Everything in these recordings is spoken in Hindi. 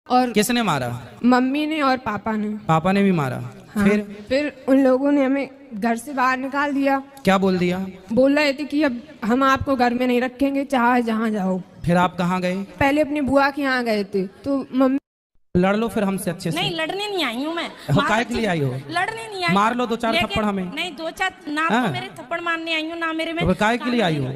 और किसने मारा? मम्मी ने और पापा ने। पापा ने भी मारा? हाँ। फिर उन लोगों ने हमें घर से बाहर निकाल दिया। क्या बोल दिया? बोल रहे थे कि अब हम आपको घर में नहीं रखेंगे, चाहे जहाँ जाओ। फिर आप कहाँ गए? पहले अपनी बुआ के यहाँ गए थे, तो मम्मी लड़ लो फिर हमसे अच्छे से। नहीं, लड़ने नहीं आई हूँ मैं। काय के लिए आई हो? लड़ने नहीं आई। मार लो 2-4 थप्पड़ हमें। नहीं, 2-4 ना तो मेरे थप्पड़ मारने आई हूँ ना मेरे में। तो काय के लिए आई हो?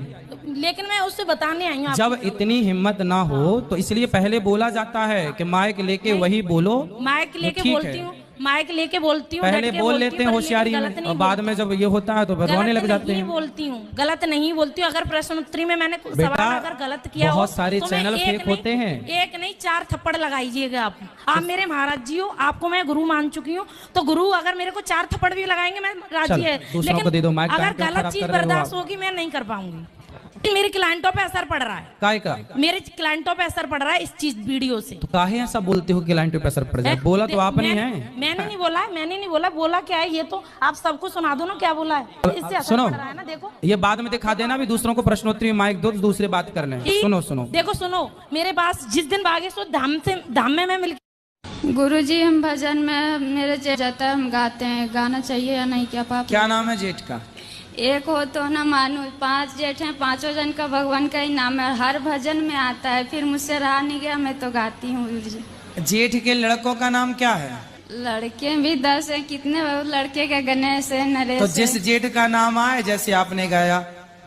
लेकिन मैं उससे बताने आई हूँ। जब इतनी हिम्मत ना हो तो इसलिए पहले बोला जाता है कि माइक लेके वही बोलो। माइक लेके बोलती हूँ, माइक लेके बोलती हूँ, पहले बोल लेते हैं होशियारी में, और बाद में जब ये होता है तो फिर रोने लग जाते हैं। बोलती हूँ, गलत नहीं बोलती हूँ। अगर प्रश्नोत्तरी में मैंने सवाल अगर गलत किया हो, बहुत सारे तो चैनल फेक होते हैं। एक नहीं 4 थप्पड़ लगाइएगा आप मेरे महाराज जी हो, आपको मैं गुरु मान चुकी हूँ, तो गुरु अगर मेरे को 4 थप्पड़ भी लगाएंगे मैं राजी है। लेकिन अगर गलत चीज बर्दाश्त होगी मैं नहीं कर पाऊंगी। मेरे क्लाइंटों पे असर पड़ रहा है। काय का? मेरे क्लाइंटों पे असर पड़ रहा है इस चीज वीडियो से। तो काहे ऐसा बोलते हो कि क्लाइंटों पे असर पड़ जाए? बोला तो आपने है। मैंने नहीं बोला, मैंने नहीं बोला। बोला क्या है ये तो आप सबको सुना दो ना, क्या बोला है। इससे असर सुनो, पड़ रहा है ना। देखो ये बाद में दिखा देना भी, दूसरों को प्रश्नोत्तरी में माइक दो तो दूसरे बात कर लें। सुनो देखो, सुनो मेरे पास जिस दिन बागेश्वर धाम में मैं मिल। गुरुजी हम भजन में मेरे जेठ जाता है, हम गाते हैं, गाना चाहिए या नहीं? क्या पाप? क्या नाम है जेठ का? एक हो तो ना मानो, 5 जेठ हैं, 5 जन का भगवान का ही नाम है, हर भजन में आता है। फिर मुझसे रहा नहीं गया, मैं तो गाती हूँ गुरुजी। जेठ के लड़कों का नाम क्या है? लड़के भी 10 हैं। कितने लड़के के? गणेश है, नरेश। तो जिस जेठ का नाम आए, जैसे आपने गाया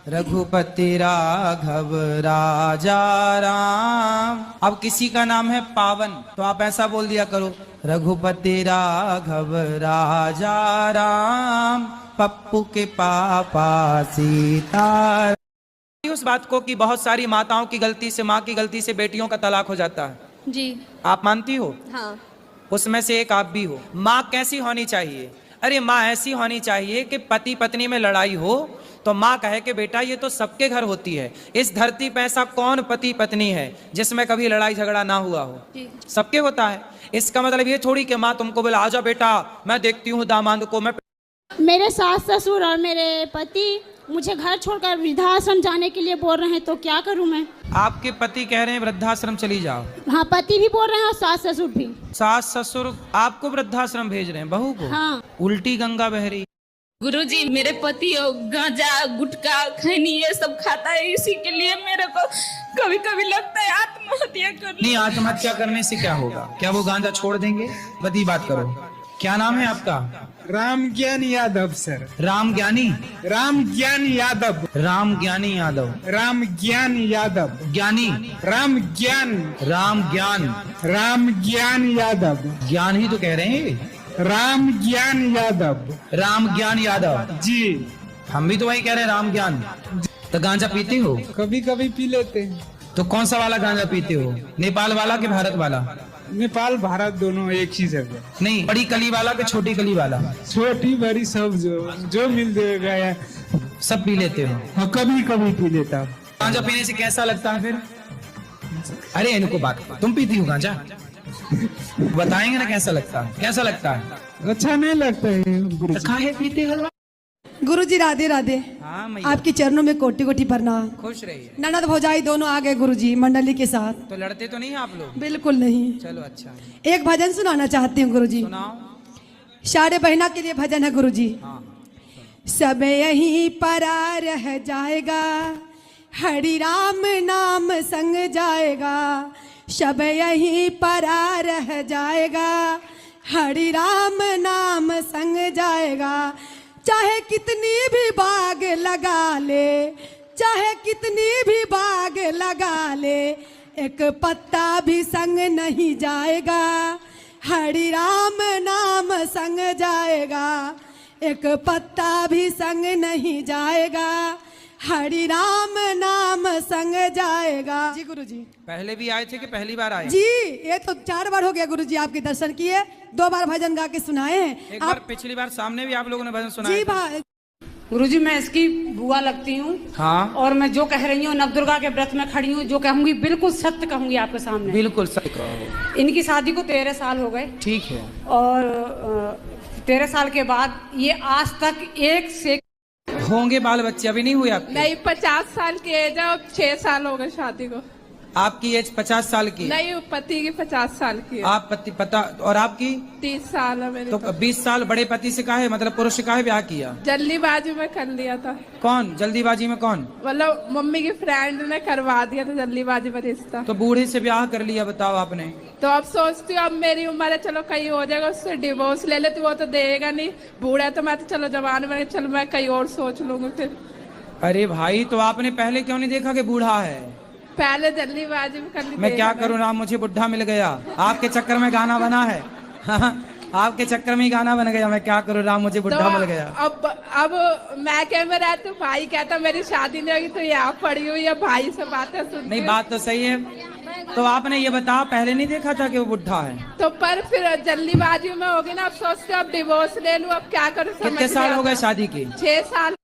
रघुपति राघव राजा राम, अब किसी का नाम है पावन, तो आप ऐसा बोल दिया करो, रघुपति राघव राजा राम, पप्पू के पापा सीता। उस बात को कि बहुत सारी माताओं की गलती से, माँ की गलती से बेटियों का तलाक हो जाता है जी। आप मानती हो? हाँ। उसमें से एक आप भी हो। माँ कैसी होनी चाहिए? अरे माँ ऐसी होनी चाहिए कि पति पत्नी में लड़ाई हो तो माँ कहे कि बेटा ये तो सबके घर होती है, इस धरती पे ऐसा कौन पति पत्नी है जिसमें कभी लड़ाई झगड़ा ना हुआ हो? सबके होता है। इसका मतलब ये थोड़ी कि माँ तुमको बोला आजा बेटा मैं देखती हूँ दामाद को। मैं मेरे सास ससुर और मेरे पति मुझे घर छोड़कर वृद्धाश्रम जाने के लिए बोल रहे हैं, तो क्या करूं मैं? आपके पति कह रहे हैं वृद्धाश्रम चली जाओ? हाँ, पति भी बोल रहे हैं और सास ससुर भी। सास ससुर आपको वृद्धाश्रम भेज रहे हैं, बहू को? हाँ। उल्टी गंगा बह रही। गुरुजी मेरे पति गांजा गुटखा खैनी ये सब खाता है, इसी के लिए मेरे को कभी कभी लगता है आत्महत्या करनी। नहीं, आत्महत्या करने से क्या होगा? क्या वो गांजा छोड़ देंगे? बड़ी बात करो। क्या नाम है आपका? राम ज्ञान यादव सर। राम ज्ञानी? राम ज्ञान यादव। राम ज्ञानी यादव? राम ज्ञान यादव। ज्ञानी? राम ज्ञान। राम ज्ञान? राम ज्ञान यादव। ज्ञान ही तो कह रहे हैं। राम ज्ञान यादव। राम ज्ञान यादव जी। हम भी तो वही कह रहे हैं, राम ज्ञान। तो गांजा पीते हो? कभी कभी पी लेते हैं। तो कौन सा वाला गांजा पीते हो? नेपाल वाला कि भारत वाला? नेपाल भारत दोनों एक ही जगह। नहीं, बड़ी कली वाला कि छोटी कली वाला? छोटी बड़ी सब जो मिल जाएगा सब पी लेते हो? हाँ, कभी कभी पी लेता हूँ। गांजा पीने से कैसा लगता है फिर? अरे इनको बात, तुम पीती हो गांजा? बताएंगे ना कैसा लगता है? कैसा लगता है? अच्छा नहीं लगता है। खाए पीते हो? गुरुजी राधे राधे। हाँ, आपके चरणों में कोटि कोटि प्रणाम। खुश रहिए। ननद भौजाई दोनों आ गए गुरुजी मंडली के साथ। तो लड़ते तो नहीं हैं आप लोग? बिल्कुल नहीं। चलो अच्छा। एक भजन सुनाना चाहती हूँ गुरुजी। सुनाओ। सारे बहना के लिए भजन है गुरुजी। हाँ। सब यहीं परा रह जाएगा, हरि राम नाम संग जाएगा। सब यहीं परा रह जाएगा, हरि राम नाम संग जाएगा। चाहे कितनी भी बाग लगा ले, चाहे कितनी भी बाग लगा ले, एक पत्ता भी संग नहीं जाएगा, हरि राम नाम संग जाएगा। एक पत्ता भी संग नहीं जाएगा, हरि राम नाम संग जाएगा। जी गुरुजी। पहले भी आए थे कि पहली बार आए? जी ये तो 4 बार हो गया गुरुजी, आपके दर्शन किए, 2 बार भजन गा के सुनाए हैं। एक बार पिछली बार सामने भी आप लोगों ने भजन सुनाया। जी भाई। गुरुजी मैं इसकी बुआ लगती हूँ। हाँ। और मैं जो कह रही हूँ नवदुर्गा के व्रत में खड़ी हूँ, जो कहूँगी बिल्कुल सत्य कहूँगी आपके सामने। बिल्कुल सत्य कहो। इनकी शादी को 13 साल हो गए। ठीक है। और 13 साल के बाद ये आज तक एक से होंगे बाल बच्चे? अभी नहीं हुए आपके? नहीं, 50 साल की एज है और 6 साल हो गए शादी को। आपकी एज 50 साल की? नहीं, पति की 50 साल की है। आप पति पता, और आपकी? 30 साल है मेरे। तो 20 साल बड़े पति से काहे, मतलब पुरुष से काहे ब्याह किया? जल्दीबाजी में कर लिया था। कौन जल्दीबाजी में? कौन? मतलब मम्मी की फ्रेंड ने करवा दिया था जल्दीबाजी में रिश्ता। तो बूढ़े से ब्याह कर लिया, बताओ आपने। तो अब सोचती हूँ अब मेरी उम्र है, चलो कहीं हो जाएगा, उससे डिवोर्स ले ले तो वो तो देगा नहीं। बूढ़ा तो मैं तो चलो जवान में, चलो मैं कहीं और सोच लूंगी फिर। अरे भाई, तो आपने पहले क्यों नहीं देखा कि बूढ़ा है? पहले जल्दीबाजी में कर ली। मैं क्या करूँ राम, मुझे बुढ़ा मिल गया। आपके चक्कर में गाना बना है। आपके चक्कर में ही गाना बन गया। मैं क्या करूँ राम, मुझे बुढ़ा मिल गया। अब मैं कह में रहती हूँ, भाई कहता मेरी शादी नहीं होगी तो यहाँ पड़ी हुई है, भाई से बातें सुनती। नहीं, बात तो सही है। तो आपने ये बताओ, पहले नहीं देखा था कि वो बुढ़ा है? तो पर फिर जल्दीबाजी में होगी ना, अब सोचते अब डिवोर्स ले लूं, अब क्या करूं। कितने साल हो गए शादी के? 6 साल